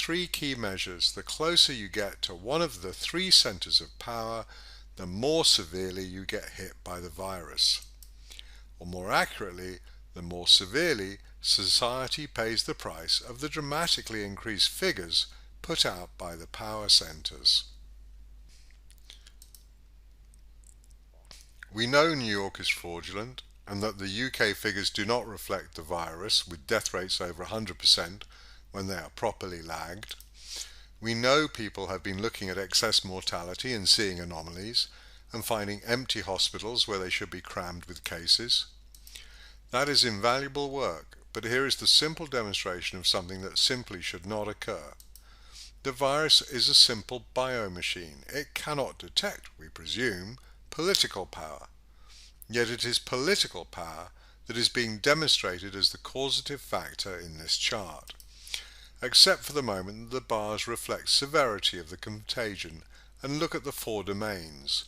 three key measures, the closer you get to one of the three centers of power, the more severely you get hit by the virus. Or more accurately, the more severely society pays the price of the dramatically increased figures put out by the power centers. We know New York is fraudulent and that the UK figures do not reflect the virus, with death rates over 100% when they are properly lagged. We know people have been looking at excess mortality and seeing anomalies, and finding empty hospitals where they should be crammed with cases. That is invaluable work, but here is the simple demonstration of something that simply should not occur. The virus is a simple biomachine. It cannot detect, we presume, political power. Yet it is political power that is being demonstrated as the causative factor in this chart. Except for the moment the bars reflect severity of the contagion, and look at the four domains.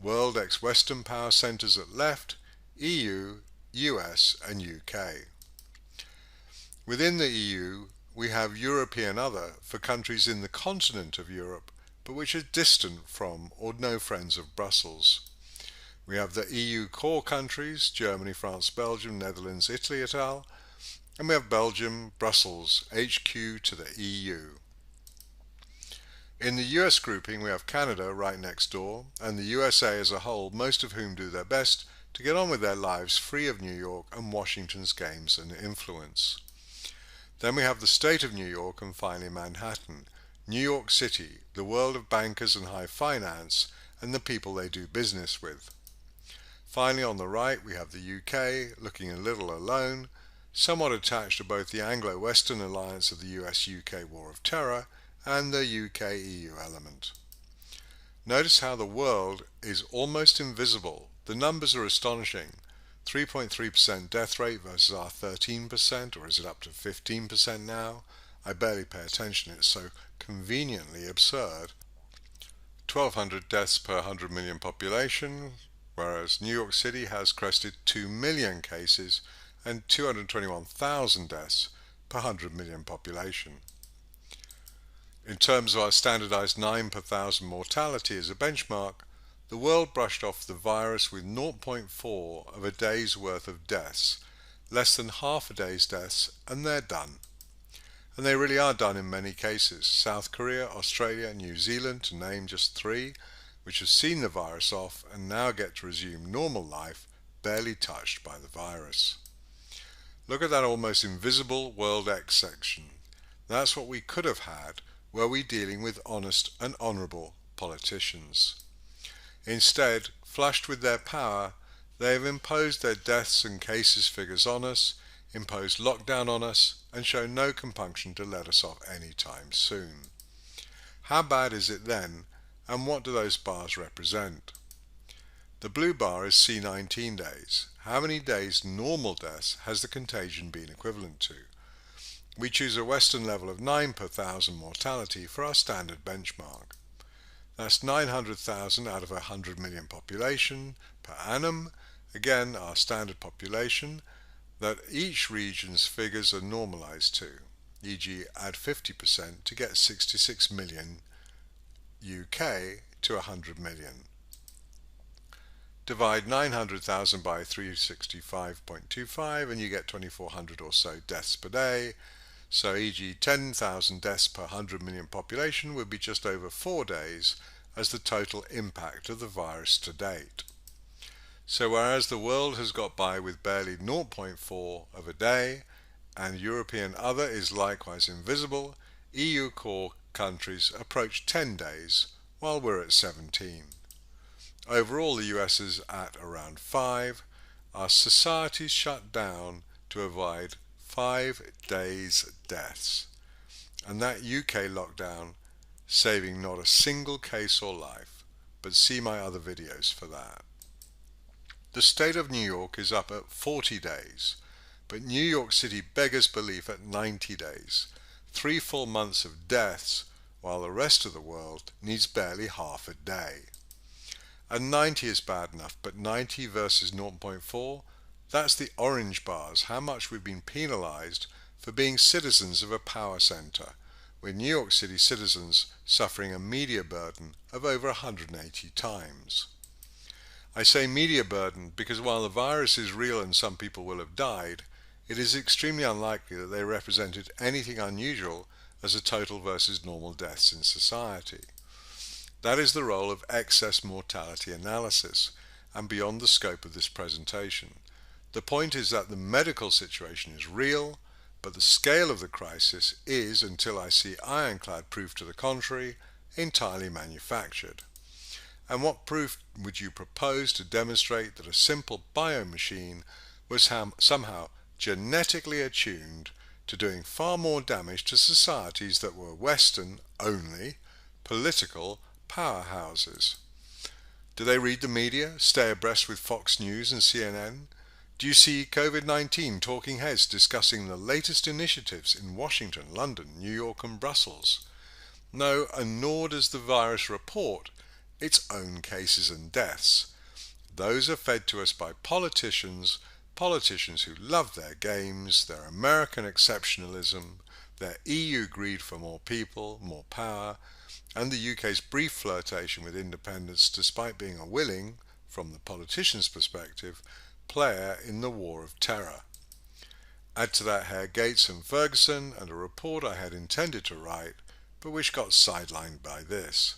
World ex-Western power centers at left, EU, US and UK. Within the EU, we have European Other for countries in the continent of Europe, but which are distant from or no friends of Brussels. We have the EU core countries, Germany, France, Belgium, Netherlands, Italy et al., and we have Belgium, Brussels, HQ to the EU. In the US grouping we have Canada right next door, and the USA as a whole, most of whom do their best to get on with their lives free of New York and Washington's games and influence. Then we have the state of New York, and finally Manhattan, New York City, the world of bankers and high finance, and the people they do business with. Finally on the right we have the UK, looking a little alone, somewhat attached to both the Anglo-Western alliance of the US-UK War of Terror and the UK-EU element. Notice how the world is almost invisible. The numbers are astonishing. 3.3% death rate versus our 13%, or is it up to 15% now? I barely pay attention, it's so conveniently absurd. 1,200 deaths per 100 million population, whereas New York City has crested 2 million cases and 221,000 deaths per 100 million population. In terms of our standardized 9 per 1,000 mortality as a benchmark, the world brushed off the virus with 0.4 of a day's worth of deaths, less than half a day's deaths, and they're done. And they really are done in many cases. South Korea, Australia, New Zealand, to name just three, which have seen the virus off and now get to resume normal life, barely touched by the virus. Look at that almost invisible World X section. That's what we could have had were we dealing with honest and honourable politicians. Instead, flushed with their power, they have imposed their deaths and cases figures on us, imposed lockdown on us, and shown no compunction to let us off any time soon. How bad is it then, and what do those bars represent? The blue bar is C19 days. How many days normal deaths has the contagion been equivalent to? We choose a Western level of 9 per 1,000 mortality for our standard benchmark. That's 900,000 out of a 100 million population per annum, again our standard population, that each region's figures are normalized to, e.g. add 50% to get 66 million UK to 100 million. Divide 900,000 by 365.25 and you get 2,400 or so deaths per day. So e.g. 10,000 deaths per 100 million population would be just over 4 days as the total impact of the virus to date. So whereas the world has got by with barely 0.4 of a day, and European Other is likewise invisible, EU core countries approach 10 days, while we're at 17. Overall the US is at around 5. Our societies shut down to avoid 5 days deaths, and that UK lockdown saving not a single case or life, but see my other videos for that. The state of New York is up at 40 days, but New York City beggars belief at 90 days, 3 full months of deaths, while the rest of the world needs barely half a day. And 90 is bad enough, but 90 versus 0.4, that's the orange bars, how much we've been penalized for being citizens of a power center, with New York City citizens suffering a media burden of over 180 times. I say media burden because while the virus is real and some people will have died, it is extremely unlikely that they represented anything unusual as a total versus normal deaths in society. That is the role of excess mortality analysis, and beyond the scope of this presentation. The point is that the medical situation is real, but the scale of the crisis is, until I see ironclad proof to the contrary, entirely manufactured. And what proof would you propose to demonstrate that a simple biomachine was somehow genetically attuned to doing far more damage to societies that were Western only political powerhouses? Do they read the media, stay abreast with Fox News and CNN? Do you see COVID-19 talking heads discussing the latest initiatives in Washington, London, New York and Brussels? No, and nor does the virus report its own cases and deaths. Those are fed to us by politicians who love their games, their American exceptionalism, their EU greed for more people, more power, and the UK's brief flirtation with independence despite being a willing, from the politician's perspective, player in the war of terror. Add to that Herr Gates and Ferguson and a report I had intended to write, but which got sidelined by this.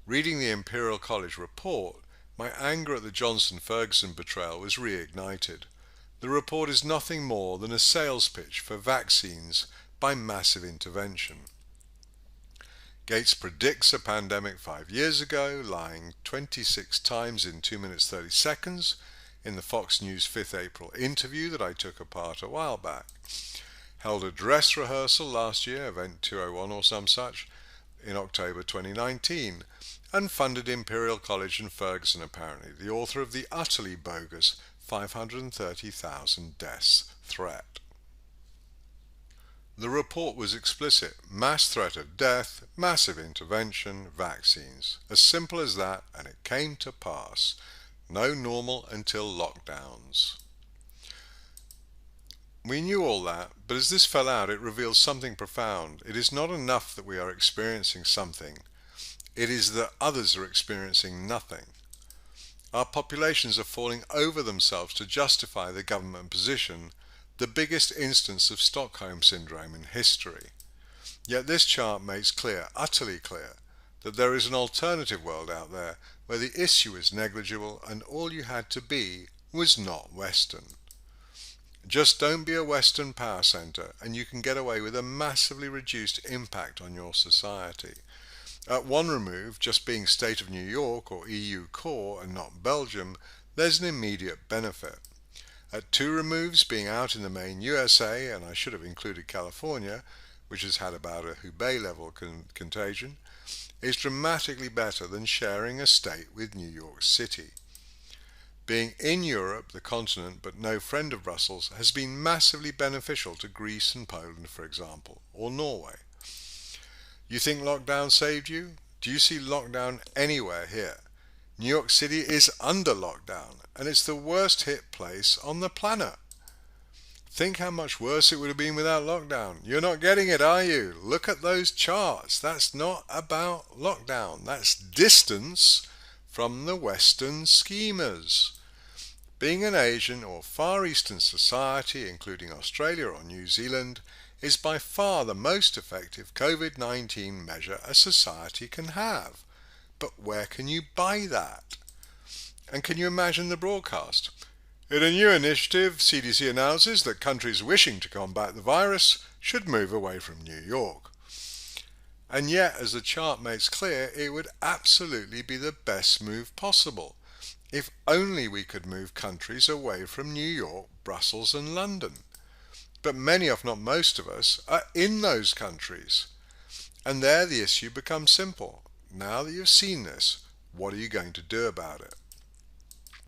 Reading the Imperial College report, my anger at the Johnson-Ferguson betrayal was reignited. The report is nothing more than a sales pitch for vaccines by massive intervention. Gates predicts a pandemic 5 years ago, lying 26 times in 2 minutes 30 seconds in the Fox News 5th April interview that I took apart a while back. Held a dress rehearsal last year, Event 201 or some such, in October 2019, and funded Imperial College and Ferguson apparently, the author of the utterly bogus 530,000 deaths threat. The report was explicit: mass threat of death, massive intervention, vaccines. As simple as that, and it came to pass. No normal until lockdowns. We knew all that, but as this fell out, it reveals something profound. It is not enough that we are experiencing something. It is that others are experiencing nothing. Our populations are falling over themselves to justify the government position, the biggest instance of Stockholm Syndrome in history. Yet this chart makes clear, utterly clear, that there is an alternative world out there where the issue is negligible and all you had to be was not Western. Just don't be a Western power centre and you can get away with a massively reduced impact on your society. At one remove, just being State of New York or EU core and not Belgium, there's an immediate benefit. At two removes, being out in the main USA, and I should have included California, which has had about a Hubei level contagion, is dramatically better than sharing a state with New York City. Being in Europe, the continent, but no friend of Brussels, has been massively beneficial to Greece and Poland, for example, or Norway. You think lockdown saved you? Do you see lockdown anywhere here? New York City is under lockdown, and it's the worst hit place on the planet. Think how much worse it would have been without lockdown. You're not getting it, are you? Look at those charts. That's not about lockdown. That's distance from the Western schemers. Being an Asian or Far Eastern society, including Australia or New Zealand, is by far the most effective COVID-19 measure a society can have. But where can you buy that? And can you imagine the broadcast? In a new initiative, CDC announces that countries wishing to combat the virus should move away from New York. And yet, as the chart makes clear, it would absolutely be the best move possible. If only we could move countries away from New York, Brussels and London. But many, if not most of us, are in those countries. And there the issue becomes simple. Now that you've seen this, what are you going to do about it?